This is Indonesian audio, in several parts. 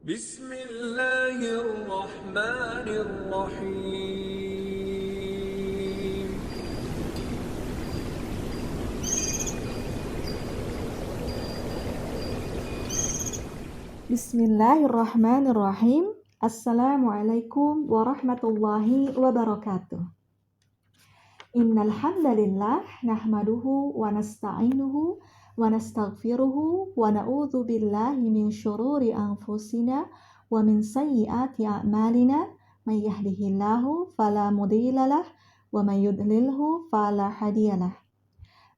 بسم الله الرحمن الرحيم. Bismillahirrahmanirrahim. Assalamualaikum warahmatullahi wabarakatuh. Innal hamdalillah nahmaduhu wa nasta'inuhu wa nastaghfiruhu wa na'udzu billahi min syururi anfusina wa min sayyiati a'malina. May yahdihillahu fala mudhillalah wa may yudlilhu fala hadiyalah.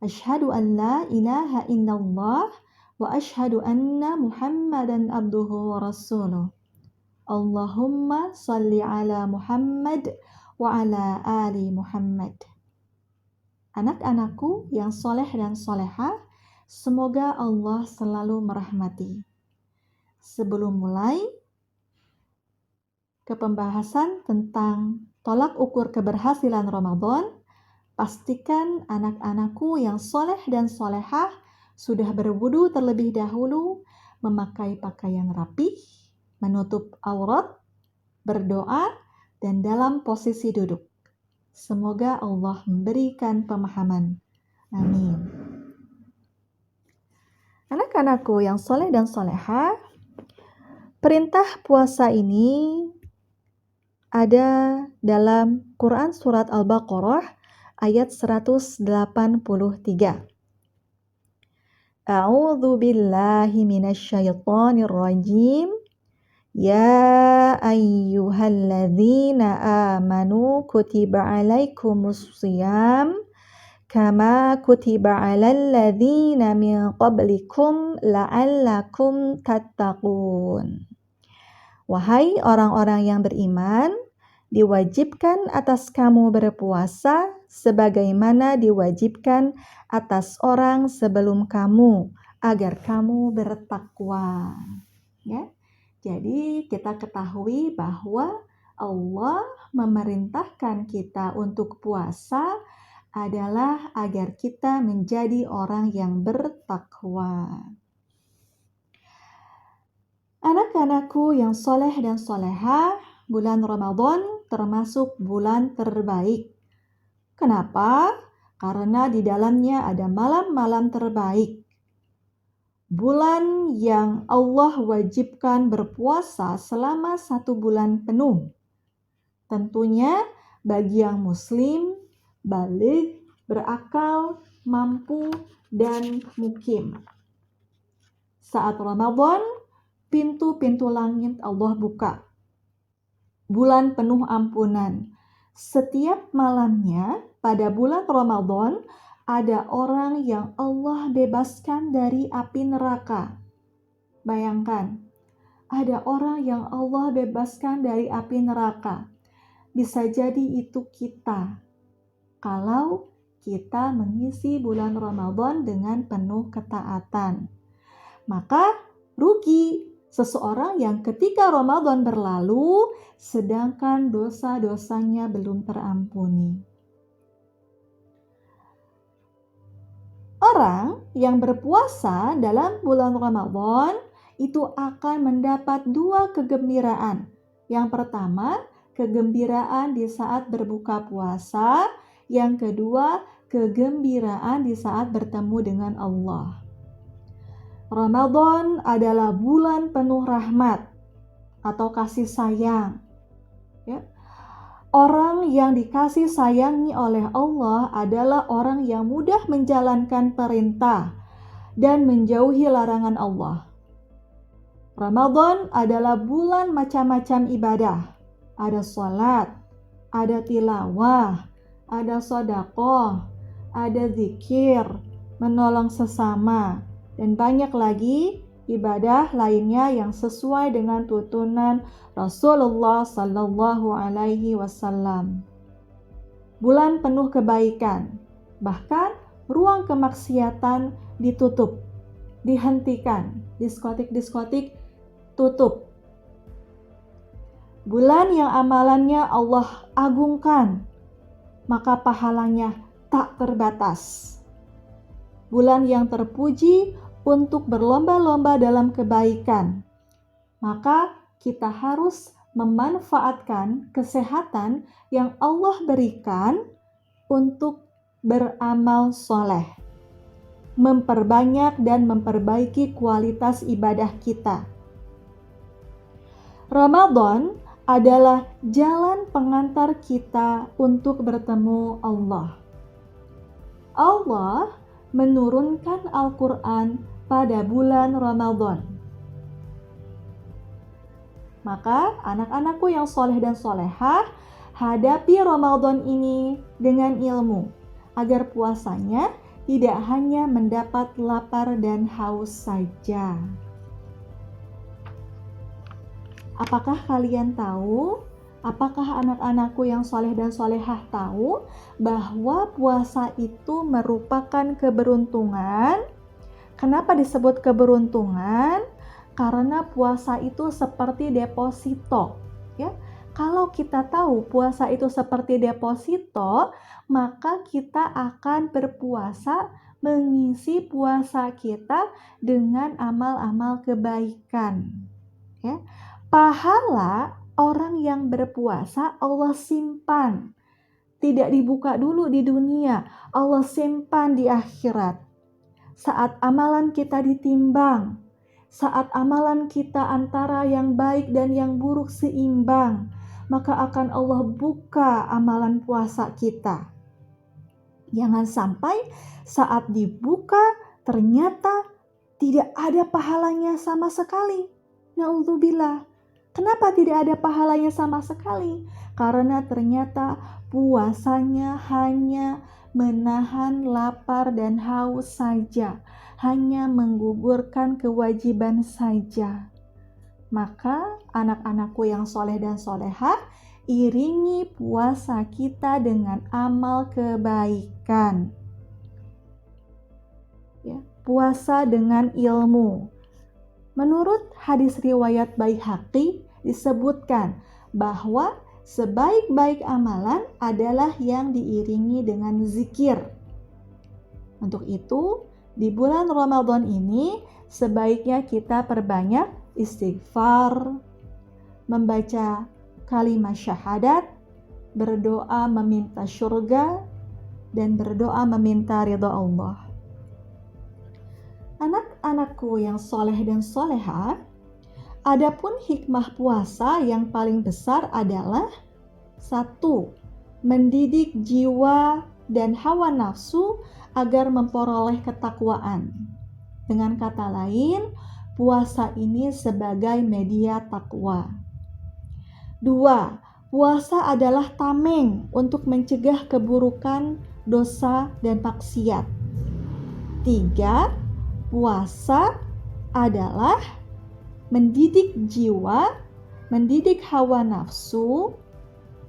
Asyhadu an la ilaha illallah wa asyhadu anna Muhammadan abduhu wa rasuluh. Allahumma salli ala Muhammad wa ala ali Muhammad. Anak-anakku yang soleh dan solehah, semoga Allah selalu merahmati. Sebelum mulai ke pembahasan tentang tolak ukur keberhasilan Ramadan, pastikan anak-anakku yang soleh dan solehah sudah berwudu terlebih dahulu, memakai pakaian rapih, menutup aurat, berdoa, dan dalam posisi duduk. Semoga Allah memberikan pemahaman. Amin. Anak-anakku yang soleh dan solehah, perintah puasa ini ada dalam Quran Surat Al-Baqarah ayat 183. A'udzu billahi minasyaitonir rajim. Ya ayyuhalladzina amanu kutiba alaikumus shiyam kama kutiba alal ladzina min qablikum la'allakum tattaqun. Wahai orang-orang yang beriman, diwajibkan atas kamu berpuasa sebagaimana diwajibkan atas orang sebelum kamu agar kamu bertakwa. Ya. Jadi kita ketahui bahwa Allah memerintahkan kita untuk puasa adalah agar kita menjadi orang yang bertakwa. Anak-anakku yang soleh dan solehah, bulan Ramadan termasuk bulan terbaik. Kenapa? Karena di dalamnya ada malam-malam terbaik. Bulan yang Allah wajibkan berpuasa selama 1 bulan penuh. Tentunya bagi yang muslim, baligh, berakal, mampu, dan mukim. Saat Ramadan, pintu-pintu langit Allah buka. Bulan penuh ampunan. Setiap malamnya pada bulan Ramadan, ada orang yang Allah bebaskan dari api neraka. Bayangkan, ada orang yang Allah bebaskan dari api neraka. Bisa jadi itu kita, kalau kita mengisi bulan Ramadan dengan penuh ketaatan. Maka rugi seseorang yang ketika Ramadan berlalu, sedangkan dosa-dosanya belum terampuni. Orang yang berpuasa dalam bulan Ramadan itu akan mendapat 2 kegembiraan. Yang pertama, kegembiraan di saat berbuka puasa. Yang kedua, kegembiraan di saat bertemu dengan Allah. Ramadan adalah bulan penuh rahmat atau kasih sayang. Ya. Orang yang dikasih sayangi oleh Allah adalah orang yang mudah menjalankan perintah dan menjauhi larangan Allah. Ramadan adalah bulan macam-macam ibadah. Ada sholat, ada tilawah, ada sedekah, ada zikir, menolong sesama, dan banyak lagi ibadah lainnya yang sesuai dengan tuntunan Rasulullah Sallallahu Alaihi Wasallam. Bulan penuh kebaikan, bahkan ruang kemaksiatan ditutup, dihentikan, diskotik tutup. Bulan yang amalannya Allah agungkan, maka pahalanya tak terbatas. Bulan yang terpuji untuk berlomba-lomba dalam kebaikan. Maka kita harus memanfaatkan kesehatan yang Allah berikan untuk beramal soleh, memperbanyak dan memperbaiki kualitas ibadah kita. Ramadan adalah jalan pengantar kita untuk bertemu Allah. Allah menurunkan Al-Quran pada bulan Ramadan. Maka anak-anakku yang soleh dan solehah, hadapi Ramadan ini dengan ilmu, agar puasanya tidak hanya mendapat lapar dan haus saja. Apakah kalian tahu? Apakah anak-anakku yang soleh dan solehah tahu bahwa puasa itu merupakan keberuntungan? Kenapa disebut keberuntungan? Karena puasa itu seperti deposito, ya. Kalau kita tahu puasa itu seperti deposito, maka kita akan berpuasa mengisi puasa kita dengan amal-amal kebaikan, ya. Pahala orang yang berpuasa Allah simpan. Tidak dibuka dulu di dunia, Allah simpan di akhirat. Saat amalan kita ditimbang, saat amalan kita antara yang baik dan yang buruk seimbang, maka akan Allah buka amalan puasa kita. Jangan sampai saat dibuka ternyata tidak ada pahalanya sama sekali. Na'udzubillah. Kenapa tidak ada pahalanya sama sekali? Karena ternyata puasanya hanya menahan lapar dan haus saja, hanya menggugurkan kewajiban saja. Maka anak-anakku yang soleh dan solehah, iringi puasa kita dengan amal kebaikan. Ya, puasa dengan ilmu. Menurut hadis riwayat Baihaqi disebutkan bahwa sebaik-baik amalan adalah yang diiringi dengan zikir. Untuk itu, di bulan Ramadan ini sebaiknya kita perbanyak istighfar, membaca kalimat syahadat, berdoa meminta surga, dan berdoa meminta ridha Allah. Anak-anakku yang soleh dan soleha, adapun hikmah puasa yang paling besar adalah 1. Mendidik jiwa dan hawa nafsu agar memperoleh ketakwaan. Dengan kata lain, puasa ini sebagai media takwa. 2. Puasa adalah tameng untuk mencegah keburukan, dosa, dan maksiat. 3. Puasa adalah mendidik jiwa, mendidik hawa nafsu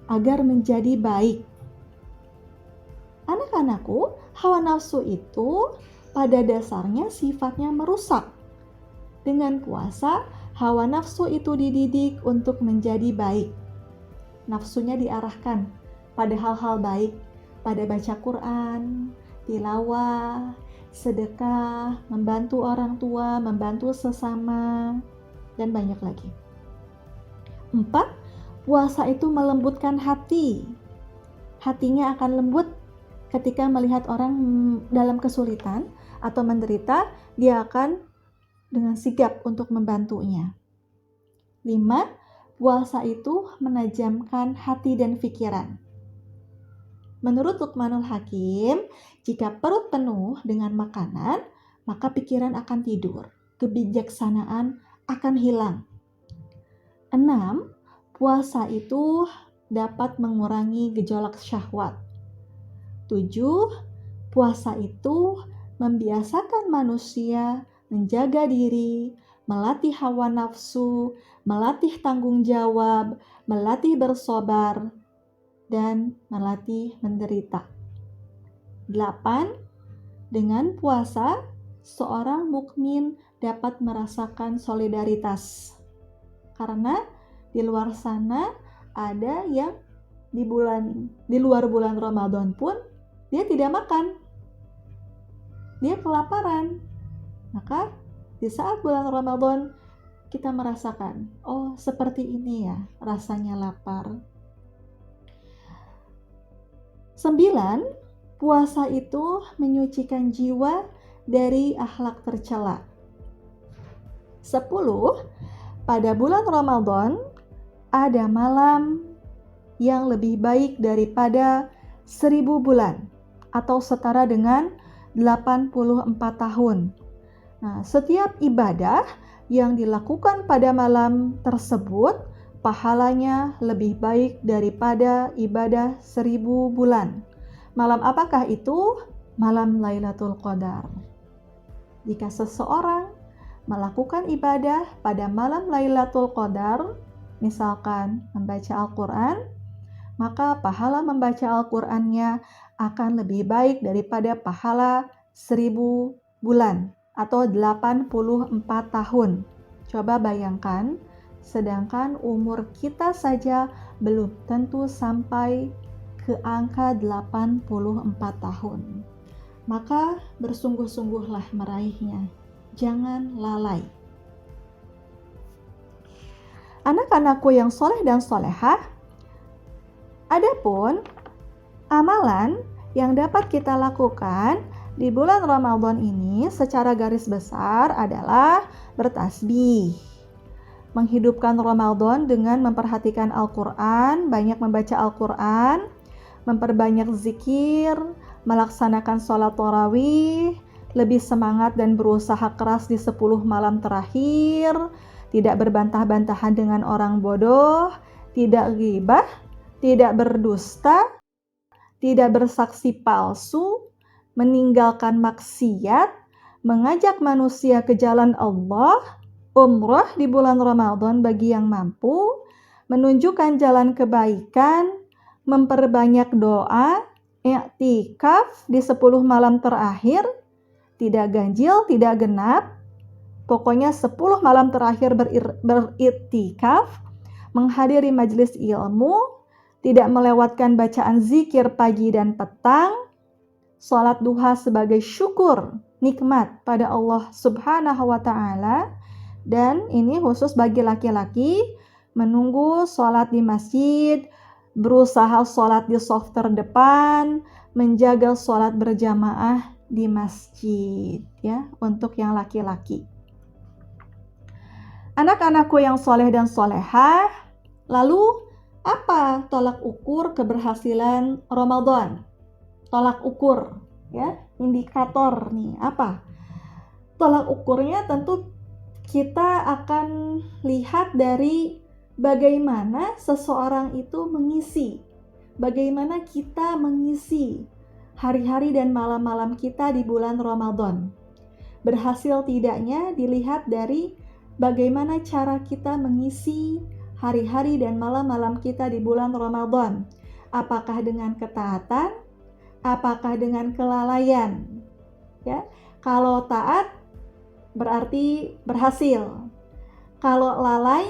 agar menjadi baik. Anak-anakku, hawa nafsu itu pada dasarnya sifatnya merusak. Dengan puasa, hawa nafsu itu dididik untuk menjadi baik. Nafsunya diarahkan pada hal-hal baik, pada baca Quran, tilawah, sedekah, membantu orang tua, membantu sesama, dan banyak lagi. 4. Puasa itu melembutkan hati. Hatinya akan lembut ketika melihat orang dalam kesulitan atau menderita, dia akan dengan sigap untuk membantunya. 5. Puasa itu menajamkan hati dan pikiran. Menurut Luqmanul Hakim, jika perut penuh dengan makanan, maka pikiran akan tidur, kebijaksanaan akan hilang. 6. Puasa itu dapat mengurangi gejolak syahwat. 7. Puasa itu membiasakan manusia menjaga diri, melatih hawa nafsu, melatih tanggung jawab, melatih bersabar, dan melatih menderita. 8. Dengan puasa, seorang mukmin dapat merasakan solidaritas. Karena di luar sana ada yang di luar bulan Ramadan pun dia tidak makan. Dia kelaparan. Maka di saat bulan Ramadan kita merasakan, oh seperti ini ya rasanya lapar. 9, puasa itu menyucikan jiwa dari akhlak tercela. 10, pada bulan Ramadan ada malam yang lebih baik daripada 1000 bulan atau setara dengan 84 tahun. Nah, setiap ibadah yang dilakukan pada malam tersebut pahalanya lebih baik daripada ibadah 1000 bulan. Malam apakah itu? Malam Lailatul Qadar. Jika seseorang melakukan ibadah pada malam Lailatul Qadar, misalkan membaca Al-Quran, maka pahala membaca Al-Qurannya akan lebih baik daripada pahala 1000 bulan atau 84 tahun. Coba bayangkan, sedangkan umur kita saja belum tentu sampai ke angka 84 tahun. Maka bersungguh-sungguhlah meraihnya. Jangan lalai. Anak-anakku yang soleh dan solehah, adapun amalan yang dapat kita lakukan di bulan Ramadan ini secara garis besar adalah bertasbih, menghidupkan Ramadan dengan memperhatikan Al-Quran, banyak membaca Al-Quran, memperbanyak zikir, melaksanakan sholat tarawih, lebih semangat dan berusaha keras di 10 malam terakhir, tidak berbantah-bantahan dengan orang bodoh, tidak ghibah, tidak berdusta, tidak bersaksi palsu, meninggalkan maksiat, mengajak manusia ke jalan Allah, umrah di bulan Ramadan bagi yang mampu, menunjukkan jalan kebaikan, memperbanyak doa, i'tikaf di 10 malam terakhir, tidak ganjil, tidak genap, pokoknya 10 malam terakhir beriktikaf, menghadiri majelis ilmu, tidak melewatkan bacaan zikir pagi dan petang, sholat duha sebagai syukur nikmat pada Allah Subhanahu wa Ta'ala, dan ini khusus bagi laki-laki, menunggu sholat di masjid, berusaha sholat di shaf terdepan, menjaga sholat berjamaah di masjid, ya, untuk yang laki-laki. Anak-anakku yang soleh dan solehah, lalu apa tolak ukur keberhasilan Ramadan? Tolak ukur, ya, indikator nih, apa? Tolak ukurnya tentu kita akan lihat dari bagaimana seseorang itu mengisi, bagaimana kita mengisi hari-hari dan malam-malam kita di bulan Ramadan. Berhasil tidaknya dilihat dari bagaimana cara kita mengisi hari-hari dan malam-malam kita di bulan Ramadan. Apakah dengan ketaatan? Apakah dengan kelalaian? Ya, kalau taat berarti berhasil. Kalau lalai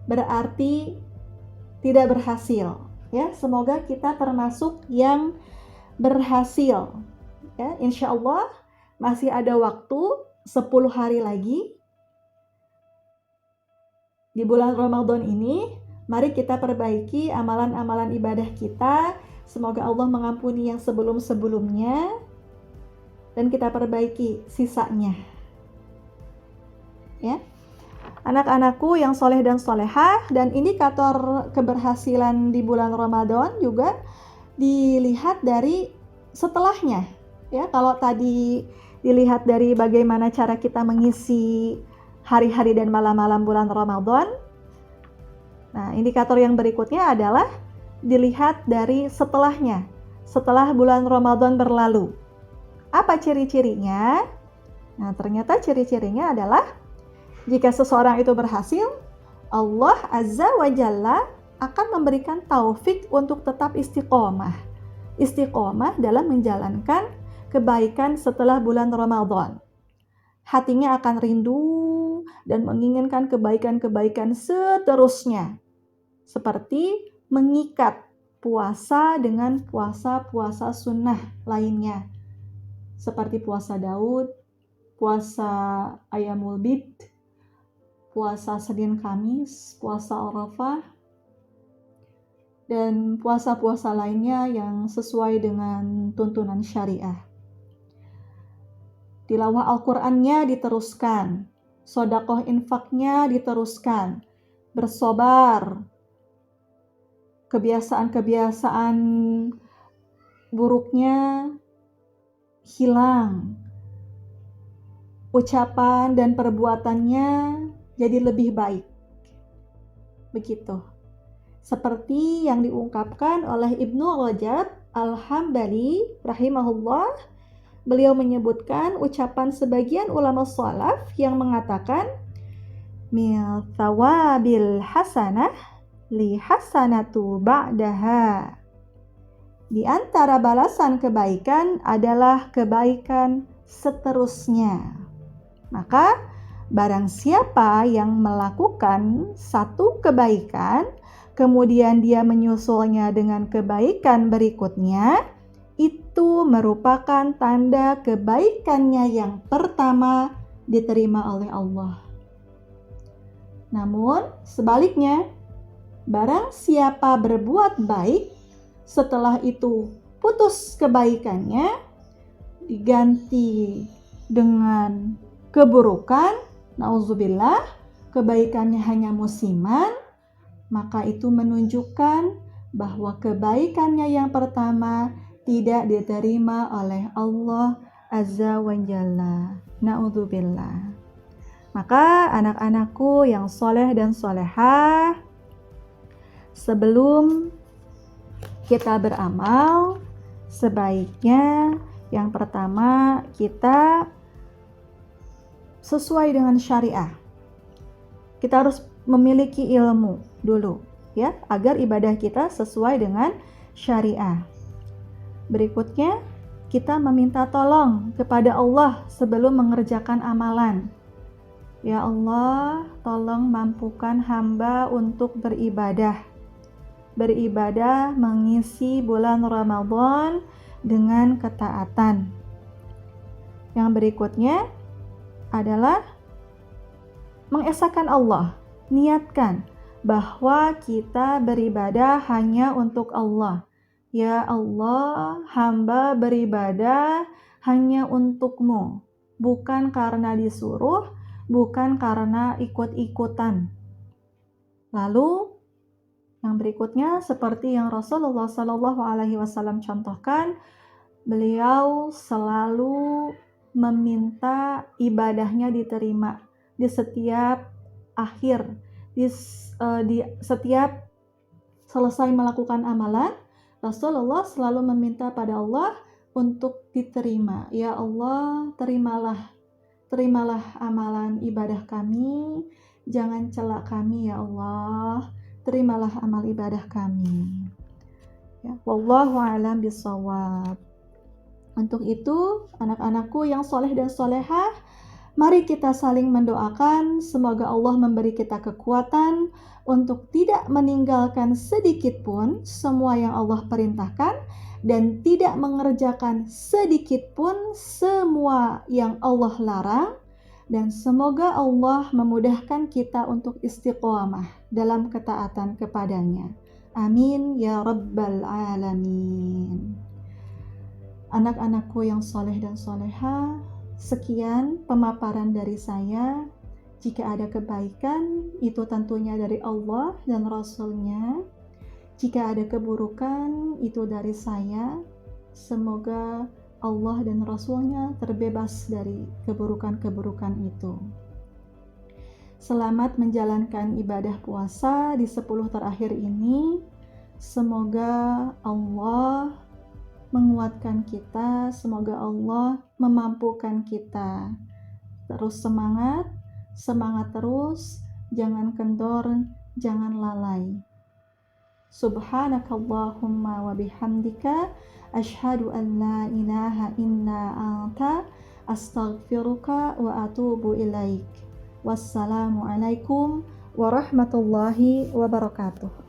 berarti tidak berhasil. Ya, semoga kita termasuk yang berhasil. Ya, insya Allah masih ada waktu 10 hari lagi di bulan Ramadan ini. Mari kita perbaiki amalan-amalan ibadah kita. Semoga Allah mengampuni yang sebelum-sebelumnya dan kita perbaiki sisanya. Ya. Anak-anakku yang soleh dan solehah, dan indikator keberhasilan di bulan Ramadan juga dilihat dari setelahnya. Ya, kalau tadi dilihat dari bagaimana cara kita mengisi hari-hari dan malam-malam bulan Ramadan. Nah, indikator yang berikutnya adalah dilihat dari setelahnya, setelah bulan Ramadan berlalu. Apa ciri-cirinya? Nah, ternyata ciri-cirinya adalah jika seseorang itu berhasil, Allah Azza wa Jalla akan memberikan taufik untuk tetap istiqomah. Istiqomah dalam menjalankan kebaikan setelah bulan Ramadan. Hatinya akan rindu dan menginginkan kebaikan-kebaikan seterusnya. Seperti mengikat puasa dengan puasa-puasa sunnah lainnya. Seperti puasa Daud, puasa Ayyamul Bid, puasa Senin Kamis, puasa Arafah, dan puasa-puasa lainnya yang sesuai dengan tuntunan syariah. Tilawah Al-Qur'annya diteruskan, sedekah infaknya diteruskan, bersabar, kebiasaan-kebiasaan buruknya hilang, ucapan dan perbuatannya jadi lebih baik. Begitu. Seperti yang diungkapkan oleh Ibnu Rajab Al-Hambali rahimahullah, beliau menyebutkan ucapan sebagian ulama salaf yang mengatakan mil thawabil hasanah li hasanatu ba'daha. Di antara balasan kebaikan adalah kebaikan seterusnya. Maka barang siapa yang melakukan satu kebaikan, kemudian dia menyusulnya dengan kebaikan berikutnya, itu merupakan tanda kebaikannya yang pertama diterima oleh Allah. Namun sebaliknya, barang siapa berbuat baik, setelah itu putus kebaikannya, diganti dengan keburukan, nauzubillah, kebaikannya hanya musiman, maka itu menunjukkan bahwa kebaikannya yang pertama tidak diterima oleh Allah Azza wa Jalla. Na'udzubillah. Maka anak-anakku yang soleh dan solehah, sebelum kita beramal, sebaiknya yang pertama kita sesuai dengan syariah. Kita harus memiliki ilmu dulu, ya, agar ibadah kita sesuai dengan syariah. Berikutnya, kita meminta tolong kepada Allah sebelum mengerjakan amalan. Ya Allah, tolong mampukan hamba untuk beribadah mengisi bulan Ramadan dengan ketaatan. Yang berikutnya adalah mengesahkan Allah, niatkan bahwa kita beribadah hanya untuk Allah. Ya Allah, hamba beribadah hanya untuk-Mu, bukan karena disuruh, bukan karena ikut-ikutan. Lalu yang berikutnya, seperti yang Rasulullah SAW contohkan, beliau selalu meminta ibadahnya diterima di setiap akhir, di setiap selesai melakukan amalan. Rasulullah selalu meminta pada Allah untuk diterima. Ya Allah, terimalah amalan ibadah kami, jangan celak kami ya Allah, terimalah amal ibadah kami. Ya, wallahu a'lam bishawab. Untuk itu, anak-anakku yang soleh dan solehah, mari kita saling mendoakan semoga Allah memberi kita kekuatan untuk tidak meninggalkan sedikit pun semua yang Allah perintahkan dan tidak mengerjakan sedikit pun semua yang Allah larang, dan semoga Allah memudahkan kita untuk istiqomah dalam ketaatan kepadanya. Amin ya rabbal alamin. Anak-anakku yang soleh dan soleha, sekian pemaparan dari saya. Jika ada kebaikan, itu tentunya dari Allah dan Rasul-Nya. Jika ada keburukan, itu dari saya. Semoga Allah dan Rasul-Nya terbebas dari keburukan-keburukan itu. Selamat menjalankan ibadah puasa di 10 terakhir ini. Semoga Allah menguatkan kita, semoga Allah memampukan kita. Terus semangat terus, jangan kendor, jangan lalai. Subhanakallahumma wa bihamdika asyhadu an la ilaha illa anta astaghfiruka wa atubu ilaik. Wassalamualaikum warahmatullahi wabarakatuh.